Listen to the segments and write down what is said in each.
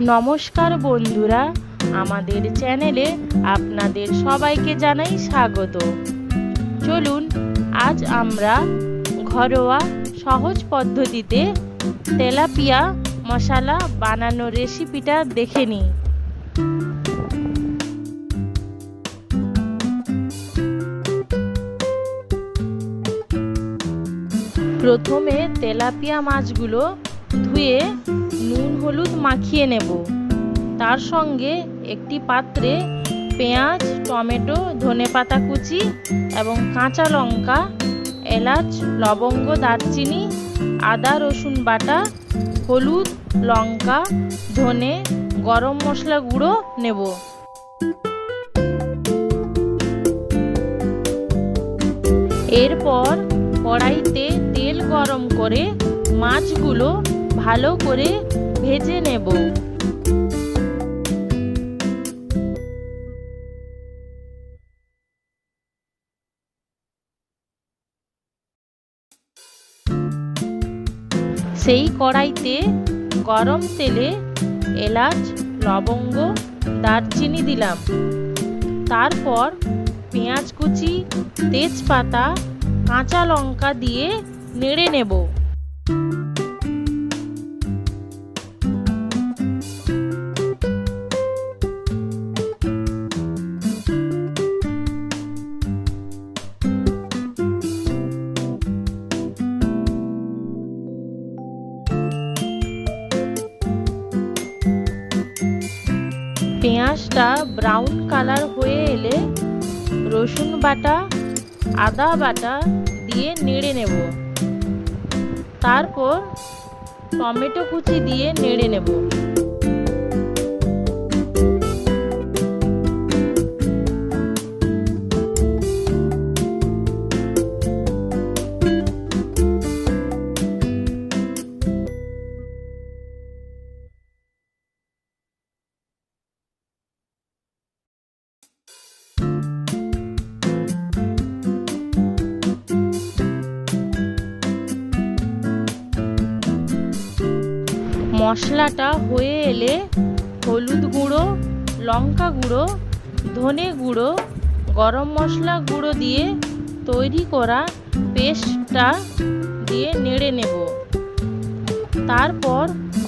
নমস্কার বন্ধুরা, আমাদের চ্যানেলে আপনাদের সবাইকে জানাই স্বাগত। চলুন আজ আমরা ঘরোয়া সহজ পদ্ধতিতে তেলাপিয়া মশালা বানানোর রেসিপিটা দেখে নিই। প্রথমে তেলাপিয়া মাছগুলো ধুয়ে নুন হলুদ মাখিয়ে নেব। তার সঙ্গে একটি পাত্রে পেঁয়াজ, টমেটো, ধনেপাতা কুচি এবং কাঁচা লঙ্কা, এলাচ, লবঙ্গ, দারচিনি, আদা রসুন বাটা, হলুদ, লঙ্কা, ধনে, গরম মশলা গুঁড়ো নেব। এরপর কড়াইতে তেল গরম করে মাছগুলো ভালো করে ভেজে নেব। সেই কড়াইতে গরম তেলে এলাচ, লবঙ্গ, দারচিনি দিলাম। তারপর পেঁয়াজ কুচি, তেজপাতা, কাঁচা লঙ্কা দিয়ে নেড়ে নেব। পেঁয়াজটা ব্রাউন কালার হয়ে এলে রসুন বাটা, আদা বাটা দিয়ে নেড়ে নেব। তারপর টমেটো কুচি দিয়ে নেড়ে নেব। মশলাটা হয়ে এলে হলুদ গুঁড়ো, লঙ্কা গুঁড়ো, ধনে গুঁড়ো, গরম মশলা গুঁড়ো দিয়ে তৈরি করা পেস্টটা দিয়ে নেড়ে নেব। তারপর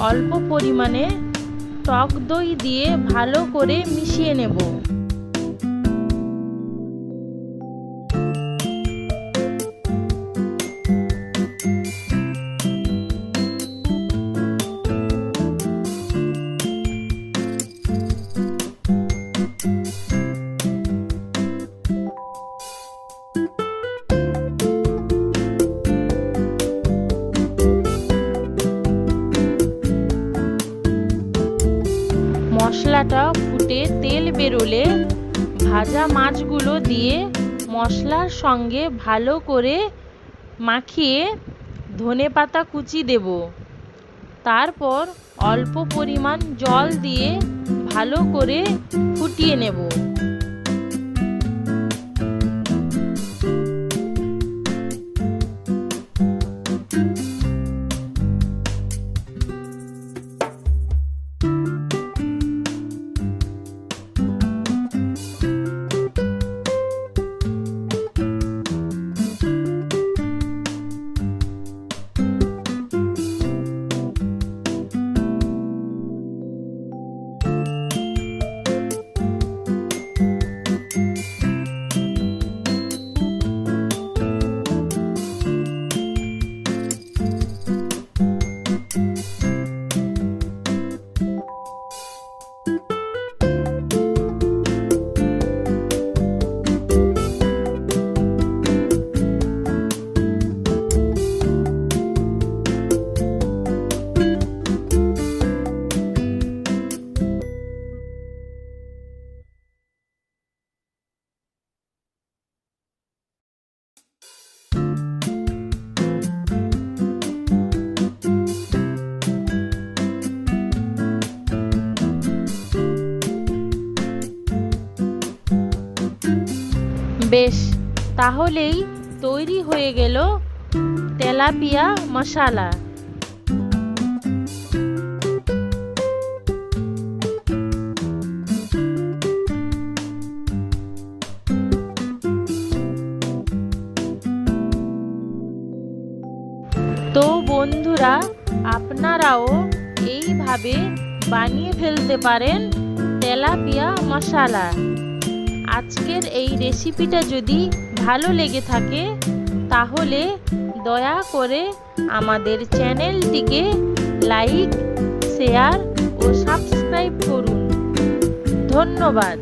অল্প পরিমাণে টক দই দিয়ে ভালো করে মিশিয়ে নেব। মশলাটা ফুটে তেল বেরোলে ভাজা মাছগুলো দিয়ে মশলার সঙ্গে ভালো করে মাখিয়ে ধনেপাতা কুচি দেব। তারপর অল্প পরিমাণ জল দিয়ে ভালো করে ফুটিয়ে নেব। বেশ, তাহলেই তৈরি হয়ে গেল তেলাপিয়া মশালা। তো বন্ধুরা, আপনারাও এইভাবে বানিয়ে ফেলতে পারেন তেলাপিয়া মশালা। আজকের এই রেসিপিটা যদি ভালো লেগে থাকে তাহলে দয়া করে আমাদের চ্যানেলটিকে লাইক, শেয়ার ও সাবস্ক্রাইব করুন। ধন্যবাদ।